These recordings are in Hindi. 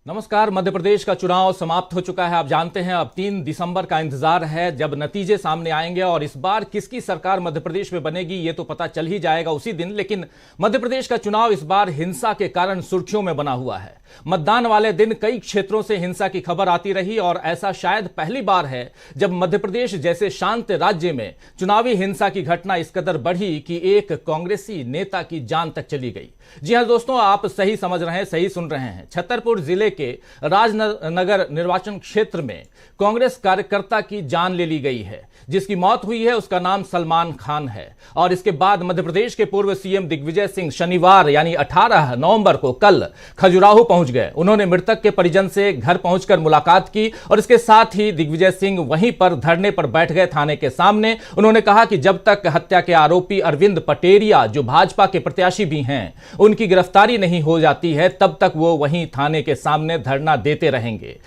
नमस्कार। मध्य प्रदेश का चुनाव समाप्त हो चुका है। आप जानते हैं अब 3 दिसंबर का इंतजार है जब नतीजे सामने आएंगे और इस बार किसकी सरकार मध्य प्रदेश में बनेगी ये तो पता चल ही जाएगा उसी दिन। लेकिन मध्य प्रदेश का चुनाव इस बार हिंसा के कारण सुर्खियों में बना हुआ है। मतदान वाले दिन कई क्षेत्रों से हिंसा की खबर आती रही और ऐसा शायद पहली बार है जब मध्य प्रदेश जैसे शांत राज्य में चुनावी हिंसा की घटना इस कदर बढ़ी कि एक कांग्रेसी नेता की जान तक चली गई। जी हां दोस्तों, आप सही समझ रहे हैं, सही सुन रहे हैं। छतरपुर जिले के राजनगर निर्वाचन क्षेत्र में कांग्रेस कार्यकर्ता की जान ले ली गई है। जिसकी मौत हुई है उसका नाम सलमान खान है। और इसके बाद मध्य प्रदेश के पूर्व सीएम दिग्विजय सिंह शनिवार यानी 18 नवंबर को कल खजुराहो पहुंच गए। उन्होंने मृतक के परिजन से घर पहुंचकर मुलाकात की और इसके साथ ही दिग्विजय सिंह वहीं पर धरने पर बैठ गए थाने के सामने। उन्होंने कहा कि जब तक हत्या के आरोपी अरविंद पटेरिया जो भाजपा के प्रत्याशी भी हैं उनकी गिरफ्तारी नहीं हो जाती है तब तक वो वहीं थाने के सामने धरना देते रहेंगे।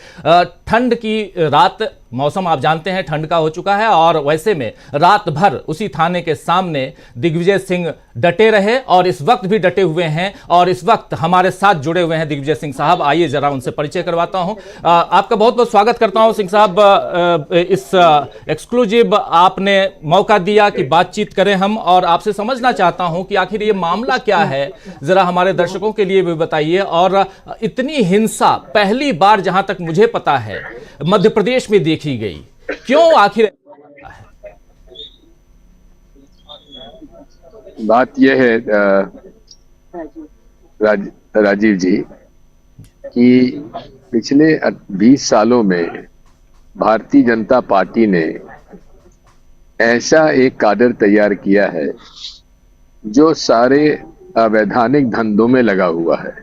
ठंड की रात, मौसम आप जानते हैं ठंड का हो चुका है और वैसे में रात भर उसी थाने के सामने दिग्विजय सिंह डटे रहे और इस वक्त भी डटे हुए हैं। और इस वक्त हमारे साथ जुड़े हुए हैं दिग्विजय सिंह साहब। आइए जरा उनसे परिचय करवाता हूं। आपका बहुत बहुत स्वागत करता हूं सिंह साहब। इस एक्सक्लूसिव आपने मौका दिया कि बातचीत करें हम, और आपसे समझना चाहता हूं कि आखिर ये मामला क्या है, जरा हमारे दर्शकों के लिए भी बताइए। और इतनी हिंसा पहली बार जहां तक मुझे पता है मध्य प्रदेश में देखी गई, क्यों आखिर? बात यह है राजीव जी कि पिछले 20 सालों में भारतीय जनता पार्टी ने ऐसा एक काडर तैयार किया है जो सारे अवैधानिक धंधों में लगा हुआ है।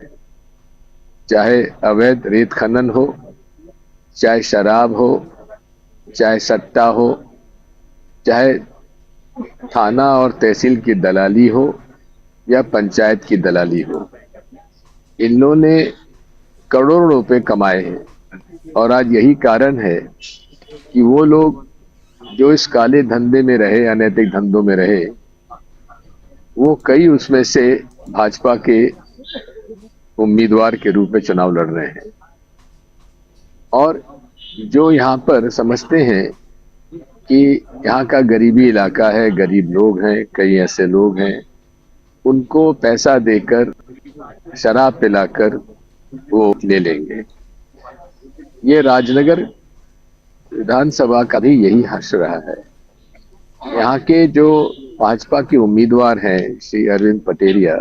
चाहे अवैध रेत खनन हो, चाहे शराब हो, चाहे सट्टा हो, चाहे थाना और तहसील की दलाली हो या पंचायत की दलाली हो, इन लोगों ने करोड़ों रुपए कमाए हैं। और आज यही कारण है कि वो लोग जो इस काले धंधे में रहे, अनैतिक धंधों में रहे, वो कई उसमें से भाजपा के उम्मीदवार के रूप में चुनाव लड़ रहे हैं। और जो यहाँ पर समझते हैं कि यहाँ का गरीबी इलाका है, गरीब लोग हैं, कई ऐसे लोग हैं, उनको पैसा देकर, शराब पिलाकर वो ले लेंगे। ये राजनगर विधानसभा का भी यही हर्ष रहा है। यहाँ के जो भाजपा के उम्मीदवार हैं श्री अरविंद पटेरिया,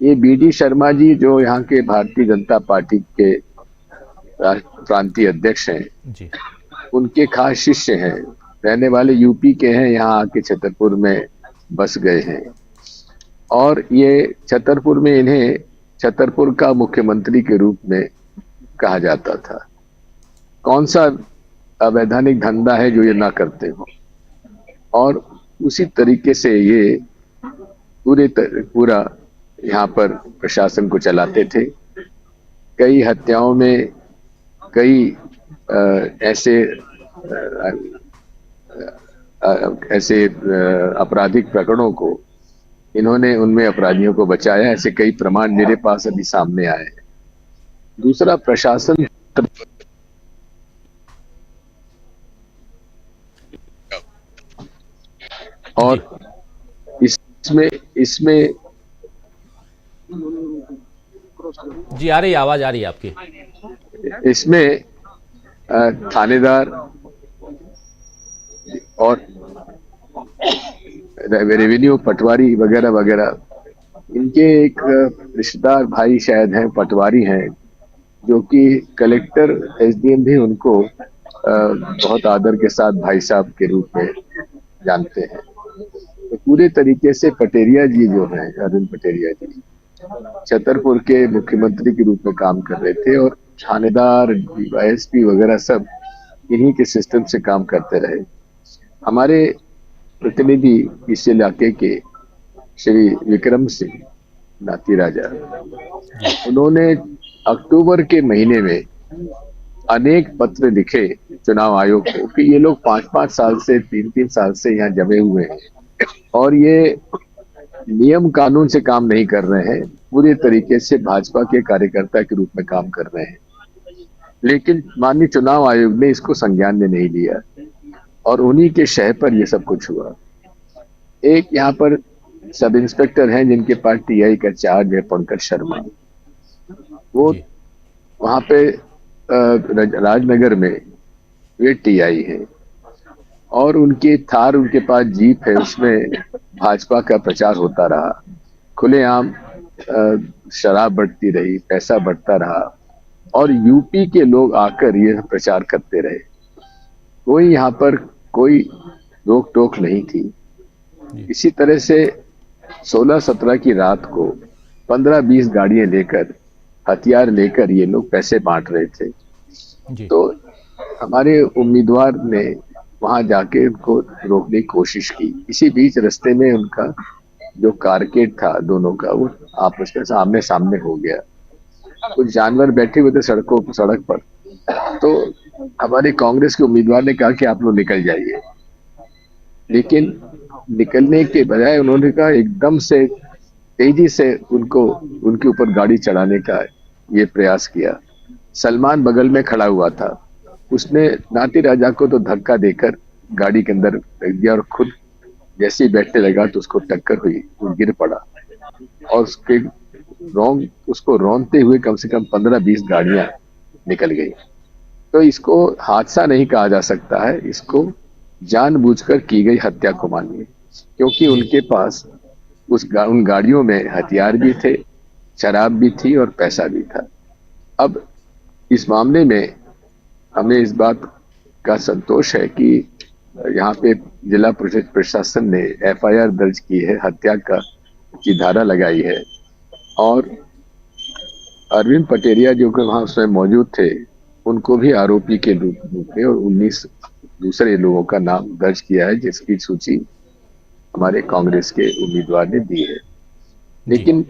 ये बीडी शर्मा जी जो यहाँ के भारतीय जनता पार्टी के प्रांतीय अध्यक्ष हैं जी, उनके खास शिष्य हैं। रहने वाले यूपी के हैं, यहाँ आके छतरपुर में बस गए हैं। और ये छतरपुर में इन्हें छतरपुर का मुख्यमंत्री के रूप में कहा जाता था। कौन सा अवैधानिक धंधा है जो ये ना करते हो। और उसी तरीके से ये पूरा यहाँ पर प्रशासन को चलाते थे। कई हत्याओं में, कई ऐसे आपराधिक प्रकरणों को इन्होंने उनमें अपराधियों को बचाया। ऐसे कई प्रमाण मेरे पास अभी सामने आए हैं। दूसरा, प्रशासन और इसमें जी आ रही आवाज आ रही है आपकी। इसमें थानेदार और रेवेन्यू पटवारी वगैरह वगैरह, इनके एक रिश्तेदार भाई शायद हैं, पटवारी हैं, जो कि कलेक्टर एसडीएम भी उनको बहुत आदर के साथ भाई साहब के रूप में जानते हैं। तो पूरे तरीके से पटेरिया जी जो हैं, अरविंद पटेरिया जी, छतरपुर के मुख्यमंत्री के रूप में काम कर रहे थे और थानेदार, एसपी वगैरह सब इन्हीं के सिस्टम से काम करते रहे। हमारे प्रतिनिधि इस इलाके के श्री विक्रम सिंह नाती राजा, उन्होंने अक्टूबर के महीने में अनेक पत्र लिखे चुनाव आयोग को कि ये लोग 5-5 साल से, 3-3 साल से यहाँ जमे हुए हैं और ये नियम कानून से काम नहीं कर रहे हैं, पूरे तरीके से भाजपा के कार्यकर्ता के रूप में काम कर रहे हैं। लेकिन माननीय चुनाव आयोग ने इसको संज्ञान में नहीं लिया और उन्हीं के शह पर यह सब कुछ हुआ। एक यहाँ पर सब इंस्पेक्टर हैं जिनके पास टीआई का चार्ज है, पंकज शर्मा। वो जी वहां पे राजनगर में वे टीआई है और उनकी थार, उनके पास जीप है, उसमें भाजपा का प्रचार होता रहा। खुलेआम शराब बढ़ती रही, पैसा बढ़ता रहा और यूपी के लोग आकर ये प्रचार करते रहे। कोई यहाँ पर कोई रोक टोक नहीं थी। इसी तरह से 16-17 की रात को 15-20 गाड़ियां लेकर, हथियार लेकर ये लोग पैसे बांट रहे थे। जी तो हमारे उम्मीदवार ने वहां जाके उनको रोकने की कोशिश की। इसी बीच रास्ते में उनका जो कारकेड था दोनों का, वो आपस में आमने सामने हो गया। कुछ जानवर बैठे हुए थे सड़क पर। तो हमारे कांग्रेस के उम्मीदवार ने कहा कि आप लोग निकल जाइए, लेकिन निकलने के बजाय उन्होंने कहा एकदम से तेजी से उनको उनके ऊपर गाड़ी चढ़ाने का ये प्रयास किया। सलमान बगल में खड़ा हुआ था, उसने नाती राजा को तो धक्का देकर गाड़ी के अंदर रख दिया और खुद जैसे ही बैठने लगा तो उसको टक्कर हुई, वो गिर पड़ा और उसको रौंदते हुए कम से कम 15-20 गाड़ियां निकल गई। तो इसको हादसा नहीं कहा जा सकता है, इसको जानबूझकर की गई हत्या को मानिए, क्योंकि उनके पास उन गाड़ियों में हथियार भी थे, शराब भी थी और पैसा भी था। अब इस मामले में हमें इस बात का संतोष है कि यहाँ पे जिला प्रशासन ने एफआईआर दर्ज की है, हत्या की धारा लगाई है और अरविंद पटेरिया जो कि वहां उसमें मौजूद थे, उनको भी आरोपी के रूप में और 19 दूसरे लोगों का नाम दर्ज किया है, जिसकी सूची हमारे कांग्रेस के उम्मीदवार ने दी है। लेकिन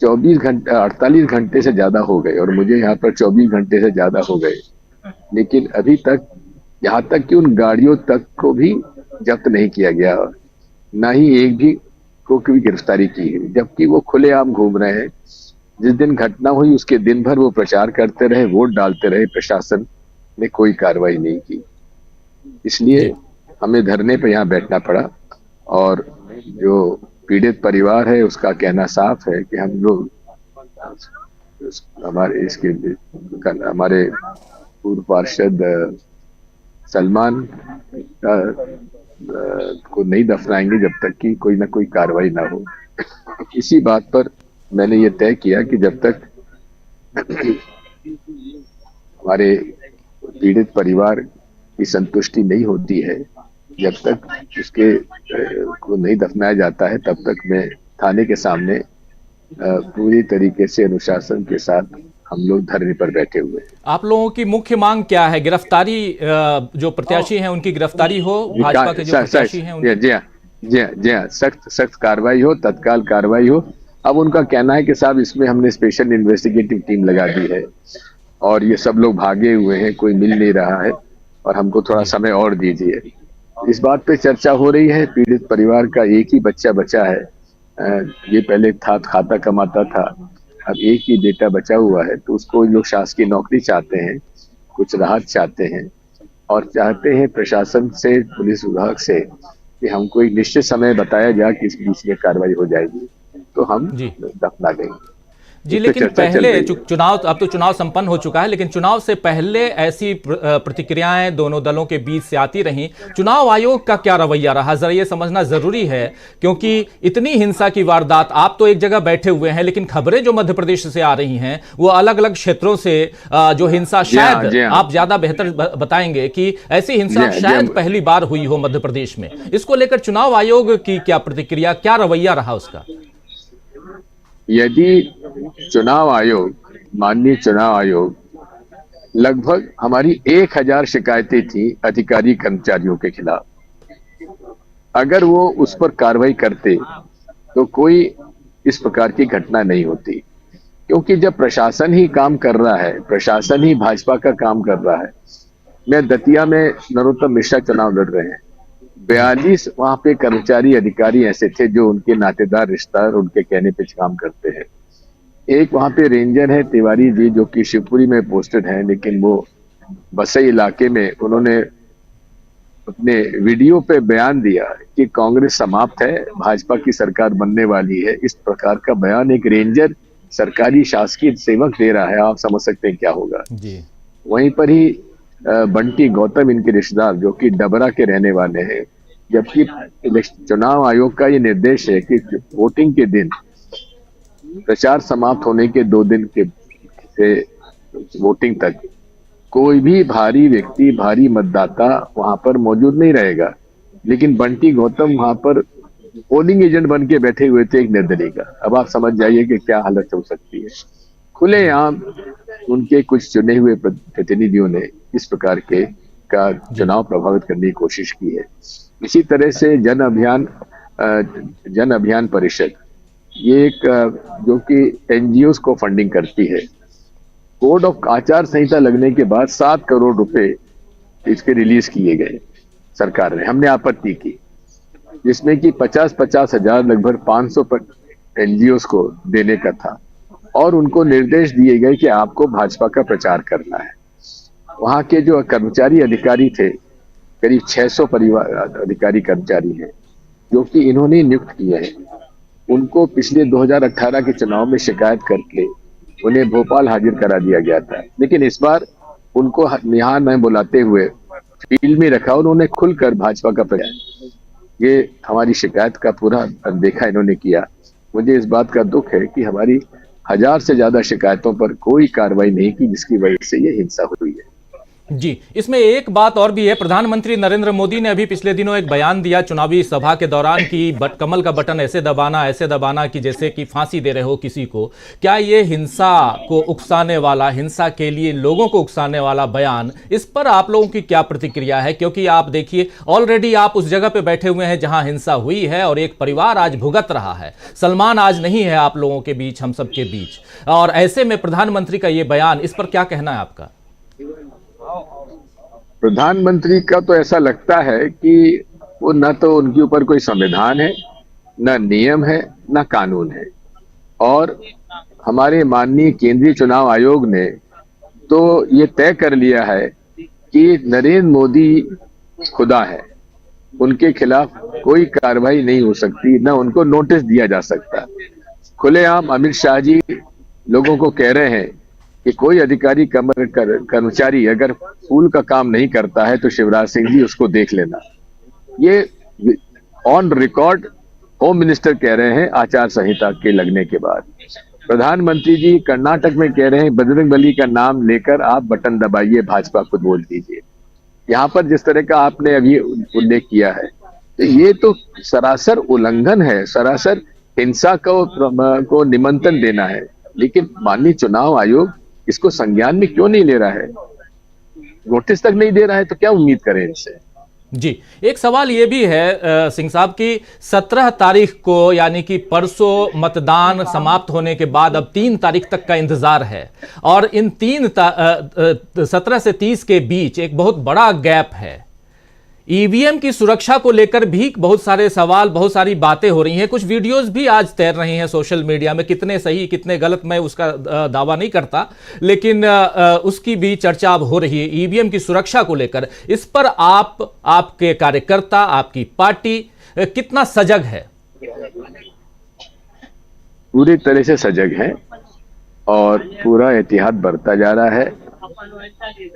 48 घंटे से ज्यादा हो गए और मुझे यहाँ पर 24 घंटे से ज्यादा हो गए, लेकिन अभी तक यहाँ तक कि उन गाड़ियों तक को भी जब्त नहीं किया गया, ना ही एक भी को भी गिरफ्तारी की है, जबकि वो खुलेआम घूम रहे हैं। जिस दिन घटना हुई उसके दिन भर वो प्रचार करते रहे, वोट डालते रहे, प्रशासन ने कोई कार्रवाई नहीं की। इसलिए हमें धरने पर यहाँ बैठना पड़ा और जो पीड़ित परिवार है उसका कहना साफ है कि हम लोग हमारे पूर्व पार्षद सलमान को नहीं दफनाएंगे जब तक कि कोई ना कोई कार्रवाई ना हो। इसी बात पर मैंने ये तय किया कि जब तक हमारे पीड़ित परिवार की संतुष्टि नहीं होती है, जब तक उसके को नहीं दफनाया जाता है, तब तक मैं थाने के सामने पूरी तरीके से अनुशासन के साथ हम लोग धरने पर बैठे हुए हैं। आप लोगों की मुख्य मांग क्या है? गिरफ्तारी, जो प्रत्याशी हैं उनकी गिरफ्तारी हो, भाजपा के जो प्रत्याशी हैं जी हाँ, सख्त कार्रवाई हो, तत्काल कार्रवाई हो। अब उनका कहना है कि साहब इसमें हमने स्पेशल इन्वेस्टिगेटिव टीम लगा दी है और ये सब लोग भागे हुए हैं, कोई मिल नहीं रहा है और हमको थोड़ा समय और दीजिए। इस बात पे चर्चा हो रही है। पीड़ित परिवार का एक ही बच्चा बचा है, ये पहले खाता कमाता था, अब एक ही बेटा बचा हुआ है, तो उसको लोग शासकीय नौकरी चाहते हैं, कुछ राहत चाहते हैं और चाहते हैं प्रशासन से, पुलिस विभाग से कि हमको एक निश्चित समय बताया जाए कि इस बीच में कार्रवाई हो जाएगी, तो हम दफना देंगे। जी, लेकिन पहले चुनाव, अब तो चुनाव संपन्न हो चुका है, लेकिन चुनाव से पहले ऐसी प्रतिक्रियाएं दोनों दलों के बीच से आती रहीं। चुनाव आयोग का क्या रवैया रहा, जरा ये समझना जरूरी है, क्योंकि इतनी हिंसा की वारदात, आप तो एक जगह बैठे हुए हैं, लेकिन खबरें जो मध्य प्रदेश से आ रही हैं वो अलग अलग क्षेत्रों से जो हिंसा, शायद आप ज्यादा बेहतर बताएंगे कि ऐसी हिंसा शायद पहली बार हुई हो मध्य प्रदेश में। इसको लेकर चुनाव आयोग की क्या प्रतिक्रिया, क्या रवैया रहा उसका? यदि चुनाव आयोग, माननीय चुनाव आयोग, लगभग हमारी 1000 शिकायतें थी अधिकारी कर्मचारियों के खिलाफ, अगर वो उस पर कार्रवाई करते तो कोई इस प्रकार की घटना नहीं होती। क्योंकि जब प्रशासन ही काम कर रहा है, प्रशासन ही भाजपा का काम कर रहा है। मैं दतिया में नरोत्तम मिश्रा चुनाव लड़ रहे हैं, 42 वहां पे कर्मचारी अधिकारी ऐसे थे जो उनके नातेदार, रिश्तेदार, उनके कहने पे काम करते हैं। एक वहां पे रेंजर है तिवारी जी, जो कि शिवपुरी में पोस्टेड है, लेकिन वो बसई इलाके में उन्होंने अपने वीडियो पे बयान दिया कि कांग्रेस समाप्त है, भाजपा की सरकार बनने वाली है। इस प्रकार का बयान एक रेंजर सरकारी शासकीय सेवक दे रहा है, आप समझ सकते हैं क्या होगा जी। वहीं पर ही बंटी गौतम इनके रिश्तेदार, जो कि डबरा के रहने वाले हैं, जबकि चुनाव आयोग का ये निर्देश है कि वोटिंग के दिन, प्रचार समाप्त होने के 2 दिन के से वोटिंग तक कोई भी भारी व्यक्ति, भारी मतदाता वहां पर मौजूद नहीं रहेगा। लेकिन बंटी गौतम वहां पर पोलिंग एजेंट बन के बैठे हुए थे एक निर्दलीय का। अब आप समझ जाइए कि क्या हालत हो सकती है। खुलेआम उनके कुछ चुने हुए प्रतिनिधियों ने इस प्रकार के का चुनाव प्रभावित करने की कोशिश की है। इसी तरह से जन अभियान परिषद, ये एक जो कि एनजीओ को फंडिंग करती है, कोड ऑफ आचार संहिता लगने के बाद 7 करोड़ रुपए इसके रिलीज किए गए सरकार ने। हमने आपत्ति की, जिसमें कि 50-50 हजार लगभग 500 एनजीओ को देने का था, और उनको निर्देश दिए गए कि आपको भाजपा का प्रचार करना है। वहां के जो कर्मचारी अधिकारी थे, करीब 600 परिवार अधिकारी कर्मचारी हैं, जो कि इन्होंने नियुक्त किए हैं, उनको पिछले 2018 के चुनाव में शिकायत करके उन्हें भोपाल हाजिर करा दिया गया था। लेकिन इस बार उनको यहाँ न बुलाते हुए फील्ड में रखा, उन्होंने खुलकर भाजपा का प्रचार, ये हमारी शिकायत का पूरा अनदेखा इन्होंने किया। मुझे इस बात का दुख है कि हमारी 1000 से ज्यादा शिकायतों पर कोई कार्रवाई नहीं की, जिसकी वजह से ये हिंसा हुई है। जी, इसमें एक बात और भी है। प्रधानमंत्री नरेंद्र मोदी ने अभी पिछले दिनों एक बयान दिया चुनावी सभा के दौरान कि कमल का बटन ऐसे दबाना कि जैसे कि फांसी दे रहे हो किसी को। क्या ये हिंसा को उकसाने वाला, हिंसा के लिए लोगों को उकसाने वाला बयान, इस पर आप लोगों की क्या प्रतिक्रिया है? क्योंकि आप देखिए, ऑलरेडी आप उस जगह पे बैठे हुए हैं जहां हिंसा हुई है, और एक परिवार आज भुगत रहा है। सलमान आज नहीं है आप लोगों के बीच, हम सबके बीच, और ऐसे में प्रधानमंत्री का ये बयान, इस पर क्या कहना है आपका? प्रधानमंत्री का तो ऐसा लगता है कि वो न तो उनके ऊपर कोई संविधान है, न नियम है, न कानून है। और हमारे माननीय केंद्रीय चुनाव आयोग ने तो ये तय कर लिया है कि नरेंद्र मोदी खुदा है, उनके खिलाफ कोई कार्रवाई नहीं हो सकती, न उनको नोटिस दिया जा सकता। खुलेआम अमित शाह जी लोगों को कह रहे हैं कि कोई अधिकारी कर्मचारी अगर फूल का काम नहीं करता है तो शिवराज सिंह जी उसको देख लेना। ये ऑन रिकॉर्ड होम मिनिस्टर कह रहे हैं आचार संहिता के लगने के बाद। प्रधानमंत्री जी कर्नाटक में कह रहे हैं बजरंगबली का नाम लेकर आप बटन दबाइए, भाजपा को वोट दीजिए। यहाँ पर जिस तरह का आपने अभी उल्लेख किया है, तो ये तो सरासर उल्लंघन है, सरासर हिंसा को निमंत्रण देना है। लेकिन माननीय चुनाव आयोग इसको संज्ञान में क्यों नहीं ले रहा है, नोटिस तक नहीं दे रहा है, तो क्या उम्मीद करें इनसे? जी, एक सवाल ये भी है सिंह साहब की 17 तारीख को, यानी कि परसों मतदान समाप्त होने के बाद अब 3 तारीख तक का इंतजार है, और इन 17 से 30 के बीच एक बहुत बड़ा गैप है। ईवीएम की सुरक्षा को लेकर भी बहुत सारे सवाल, बहुत सारी बातें हो रही हैं। कुछ वीडियोस भी आज तैर रही हैं सोशल मीडिया में, कितने सही कितने गलत मैं उसका दावा नहीं करता, लेकिन उसकी भी चर्चा अब हो रही है ईवीएम की सुरक्षा को लेकर। इस पर आपके कार्यकर्ता, आपकी पार्टी कितना सजग है? पूरी तरह से सजग है और पूरा एहतियात बरता जा रहा है।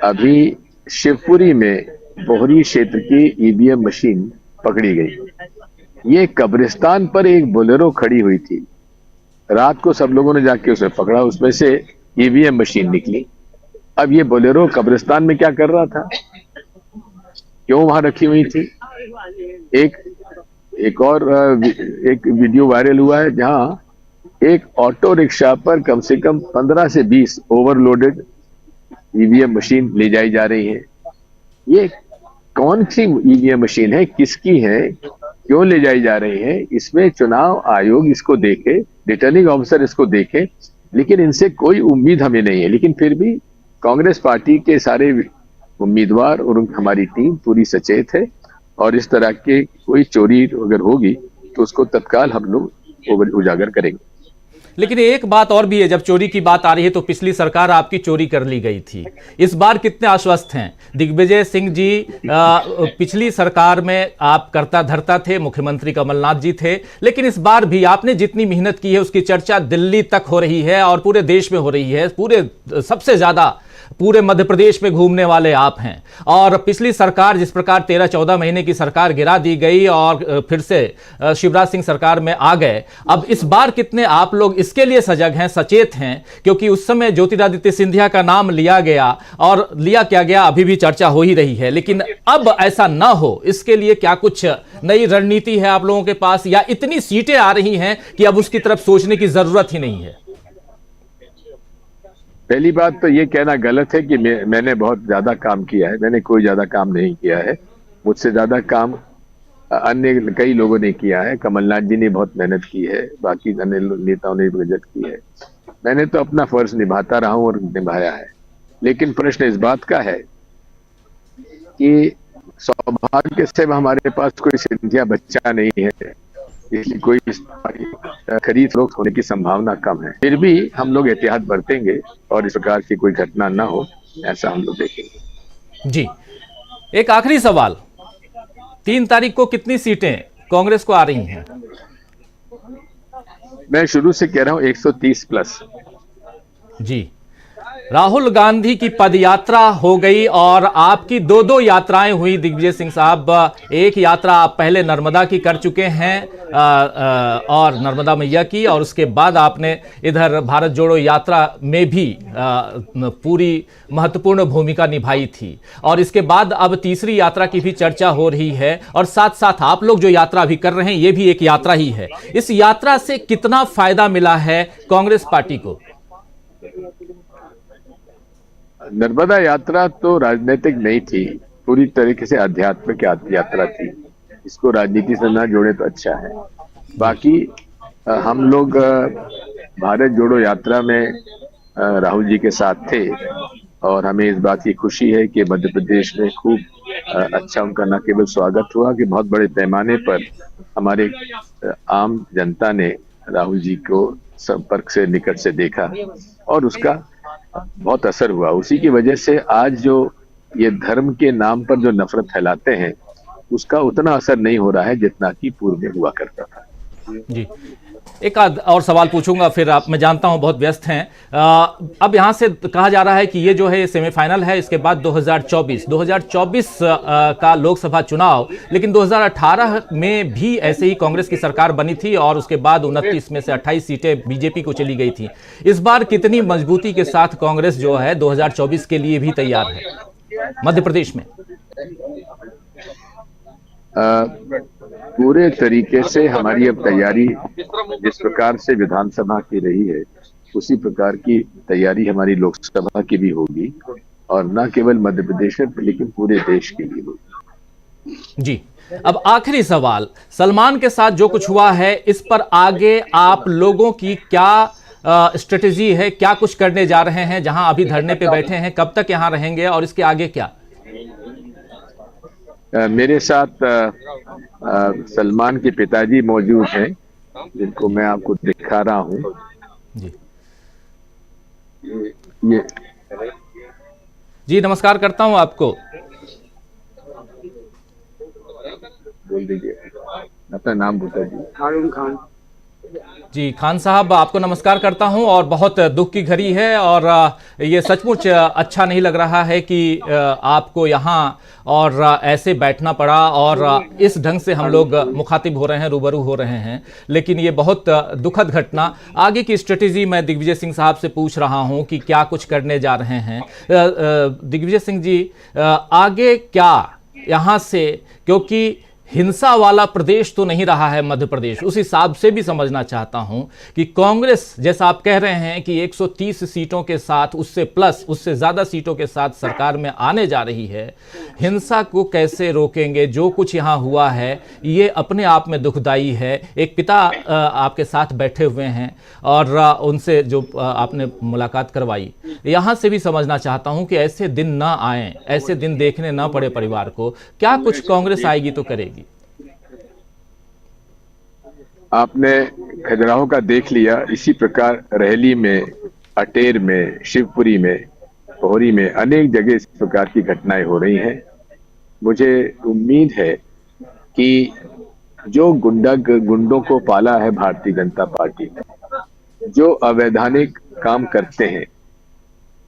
अभी शिवपुरी में बोहरी क्षेत्र की ईवीएम मशीन पकड़ी गई। ये कब्रिस्तान पर एक बोलेरो खड़ी हुई थी, रात को सब लोगों ने जाके उसे पकड़ा, उसमें से ईवीएम मशीन निकली। अब ये बोलेरो कब्रिस्तान में क्या कर रहा था, क्यों वहां रखी हुई थी? एक और वीडियो वायरल हुआ है जहां एक ऑटो रिक्शा पर कम से कम 15 से 20 ओवरलोडेड ईवीएम मशीन ले जाई जा रही है। ये कौन सी ईवीएम मशीन है, किसकी है, क्यों ले जाई जा रही है? इसमें चुनाव आयोग इसको देखे, रिटर्निंग ऑफिसर इसको देखे, लेकिन इनसे कोई उम्मीद हमें नहीं है। लेकिन फिर भी कांग्रेस पार्टी के सारे उम्मीदवार और हमारी टीम पूरी सचेत है, और इस तरह के कोई चोरी अगर होगी तो उसको तत्काल हम लोग उजागर करेंगे। लेकिन एक बात और भी है, जब चोरी की बात आ रही है तो पिछली सरकार आपकी चोरी कर ली गई थी, इस बार कितने आश्वस्त हैं? दिग्विजय सिंह जी पिछली सरकार में आप करता धरता थे, मुख्यमंत्री कमलनाथ जी थे, लेकिन इस बार भी आपने जितनी मेहनत की है उसकी चर्चा दिल्ली तक हो रही है और पूरे देश में हो रही है। पूरे सबसे ज्यादा पूरे मध्य प्रदेश में घूमने वाले आप हैं। और पिछली सरकार जिस प्रकार 13-14 महीने की सरकार गिरा दी गई और फिर से शिवराज सिंह सरकार में आ गए, अब इस बार कितने आप लोग इसके लिए सजग हैं, सचेत हैं? क्योंकि उस समय ज्योतिरादित्य सिंधिया का नाम लिया गया और लिया क्या गया अभी भी चर्चा हो ही रही है, लेकिन अब ऐसा ना हो इसके लिए क्या कुछ नई रणनीति है आप लोगों के पास, या इतनी सीटें आ रही हैं कि अब उसकी तरफ सोचने की जरूरत ही नहीं है? पहली बात तो ये कहना गलत है कि मैंने बहुत ज्यादा काम किया है। मैंने कोई ज्यादा काम नहीं किया है। मुझसे ज्यादा काम अन्य कई लोगों ने किया है। कमलनाथ जी ने बहुत मेहनत की है, बाकी अन्य नेताओं ने भी मेहनत की है। मैंने तो अपना फर्ज निभाता रहा हूं और निभाया है। लेकिन प्रश्न इस बात का है कि सौभाग्य से हमारे पास कोई सिंधिया बच्चा नहीं है, इसलिए कोई खरीद फरोख्त होने की संभावना कम है। फिर भी हम लोग एहतियात बरतेंगे और इस प्रकार की कोई घटना ना हो, ऐसा हम लोग देखेंगे। जी, एक आखिरी सवाल, 3 तारीख को कितनी सीटें कांग्रेस को आ रही हैं? मैं शुरू से कह रहा हूं 130 प्लस। जी, राहुल गांधी की पदयात्रा हो गई और आपकी 2 यात्राएं हुई दिग्विजय सिंह साहब। एक यात्रा आप पहले नर्मदा की कर चुके हैं और नर्मदा मैया की, और उसके बाद आपने इधर भारत जोड़ो यात्रा में भी पूरी महत्वपूर्ण भूमिका निभाई थी, और इसके बाद अब तीसरी यात्रा की भी चर्चा हो रही है, और साथ साथ आप लोग जो यात्रा भी कर रहे हैं ये भी एक यात्रा ही है। इस यात्रा से कितना फायदा मिला है कांग्रेस पार्टी को? नर्मदा यात्रा तो राजनीतिक नहीं थी, पूरी तरीके से आध्यात्मिक यात्रा थी। इसको राजनीति से ना जोड़े तो अच्छा है। बाकी हम लोग भारत जोड़ो यात्रा में राहुल जी के साथ थे, और हमें इस बात की खुशी है कि मध्य प्रदेश में खूब अच्छा उनका न केवल स्वागत हुआ कि बहुत बड़े पैमाने पर हमारे आम जनता ने राहुल जी को संपर्क से निकट से देखा और उसका बहुत असर हुआ। उसी की वजह से आज जो ये धर्म के नाम पर जो नफरत फैलाते हैं उसका उतना असर नहीं हो रहा है जितना कि पूर्व में हुआ करता था। जी, एक आध और सवाल पूछूंगा फिर आप, मैं जानता हूं बहुत व्यस्त हैं। अब यहां से कहा जा रहा है कि ये जो है सेमीफाइनल है, इसके बाद 2024 का लोकसभा चुनाव, लेकिन 2018 में भी ऐसे ही कांग्रेस की सरकार बनी थी और उसके बाद 29 में से 28 सीटें बीजेपी को चली गई थी। इस बार कितनी मजबूती के साथ कांग्रेस जो है 2024 के लिए भी तैयार है मध्य प्रदेश में? पूरे तरीके से हमारी अब तैयारी जिस प्रकार से विधानसभा की रही है उसी प्रकार की तैयारी हमारी लोकसभा की भी होगी, और न केवल मध्य प्रदेश में लेकिन पूरे देश की भी होगी। जी, अब आखिरी सवाल, सलमान के साथ जो कुछ हुआ है इस पर आगे आप लोगों की क्या स्ट्रेटेजी है, क्या कुछ करने जा रहे हैं? जहां अभी धरने पे बैठे हैं, कब तक यहां रहेंगे और इसके आगे क्या? मेरे साथ सलमान के पिताजी मौजूद हैं, जिनको मैं आपको दिखा रहा हूं। जी ये जी, नमस्कार करता हूं आपको। बोल दीजिए अपना नाम बता दीजिए। हारून खान। जी, खान साहब आपको नमस्कार करता हूं, और बहुत दुख की घड़ी है और ये सचमुच अच्छा नहीं लग रहा है कि आपको यहां और ऐसे बैठना पड़ा और इस ढंग से हम लोग मुखातिब हो रहे हैं, रूबरू हो रहे हैं। लेकिन ये बहुत दुखद घटना। आगे की स्ट्रेटेजी मैं दिग्विजय सिंह साहब से पूछ रहा हूं कि क्या कुछ करने जा रहे हैं। दिग्विजय सिंह जी, आगे क्या यहां से, क्योंकि हिंसा वाला प्रदेश तो नहीं रहा है मध्य प्रदेश, उस हिसाब से भी समझना चाहता हूं कि कांग्रेस जैसा आप कह रहे हैं कि 130 सीटों के साथ, उससे प्लस उससे ज्यादा सीटों के साथ सरकार में आने जा रही है, हिंसा को कैसे रोकेंगे? जो कुछ यहां हुआ है ये अपने आप में दुखदाई है। एक पिता आपके साथ बैठे हुए हैं और उनसे जो आपने मुलाकात करवाई, यहां से भी समझना चाहता हूं कि ऐसे दिन ना आए, ऐसे दिन देखने ना पड़े परिवार को। क्या कुछ कांग्रेस आएगी तो करेगी? आपने खजुराहो का देख लिया, इसी प्रकार रहली में, अटेर में, शिवपुरी में, पोहरी में अनेक जगह इस प्रकार की घटनाएं हो रही हैं। मुझे उम्मीद है कि जो गुंडों को पाला है भारतीय जनता पार्टी ने, जो अवैधानिक काम करते हैं,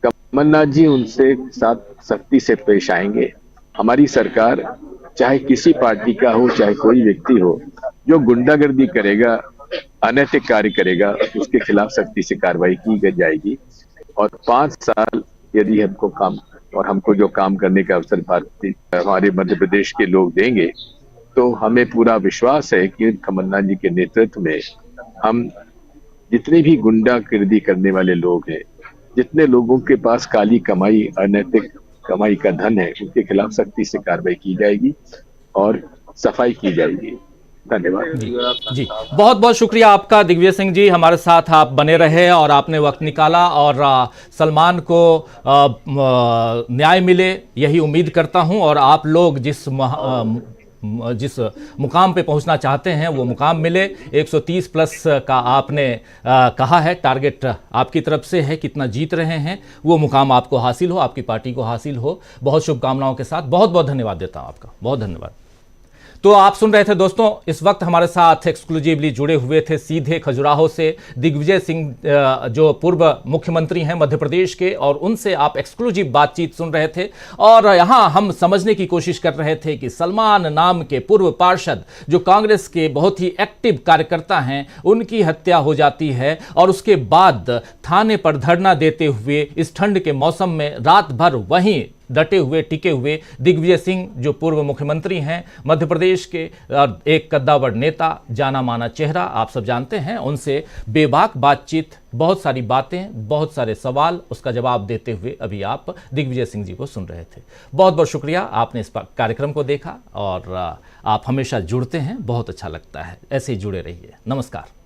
कमलनाथ जी उनसे साथ सख्ती से पेश आएंगे। हमारी सरकार चाहे किसी पार्टी का हो, चाहे कोई व्यक्ति हो, जो गुंडागर्दी करेगा, अनैतिक कार्य करेगा, उसके खिलाफ सख्ती से कार्रवाई की जाएगी। और 5 साल यदि हमको जो काम करने का अवसर हमारे मध्य प्रदेश के लोग देंगे, तो हमें पूरा विश्वास है कि कमलनाथ जी के नेतृत्व में हम जितने भी गुंडागर्दी करने वाले लोग हैं, जितने लोगों के पास काली कमाई, अनैतिक कमाई का धन है, उनके खिलाफ सख्ती से कार्रवाई की जाएगी और सफाई की जाएगी। धन्यवाद जी। बहुत बहुत शुक्रिया आपका दिग्विजय सिंह जी, हमारे साथ आप बने रहे और आपने वक्त निकाला, और सलमान को न्याय मिले यही उम्मीद करता हूं। और आप लोग जिस मुकाम पे पहुंचना चाहते हैं वो मुकाम मिले। 130 प्लस का आपने कहा है, टारगेट आपकी तरफ से है, कितना जीत रहे हैं वो मुकाम आपको हासिल हो, आपकी पार्टी को हासिल हो। बहुत शुभकामनाओं के साथ बहुत बहुत धन्यवाद देता हूं आपका, बहुत धन्यवाद। तो आप सुन रहे थे दोस्तों, इस वक्त हमारे साथ एक्सक्लूसिवली जुड़े हुए थे सीधे खजुराहो से दिग्विजय सिंह, जो पूर्व मुख्यमंत्री हैं मध्य प्रदेश के, और उनसे आप एक्सक्लूसिव बातचीत सुन रहे थे। और यहाँ हम समझने की कोशिश कर रहे थे कि सलमान नाम के पूर्व पार्षद, जो कांग्रेस के बहुत ही एक्टिव कार्यकर्ता हैं, उनकी हत्या हो जाती है और उसके बाद थाने पर धरना देते हुए इस ठंड के मौसम में रात भर वहीं डटे हुए, टिके हुए दिग्विजय सिंह, जो पूर्व मुख्यमंत्री हैं मध्य प्रदेश के, एक कद्दावर नेता, जाना माना चेहरा, आप सब जानते हैं, उनसे बेबाक बातचीत, बहुत सारी बातें, बहुत सारे सवाल, उसका जवाब देते हुए अभी आप दिग्विजय सिंह जी को सुन रहे थे। बहुत बहुत शुक्रिया, आपने इस कार्यक्रम को देखा और आप हमेशा जुड़ते हैं, बहुत अच्छा लगता है, ऐसे ही जुड़े रहिए। नमस्कार।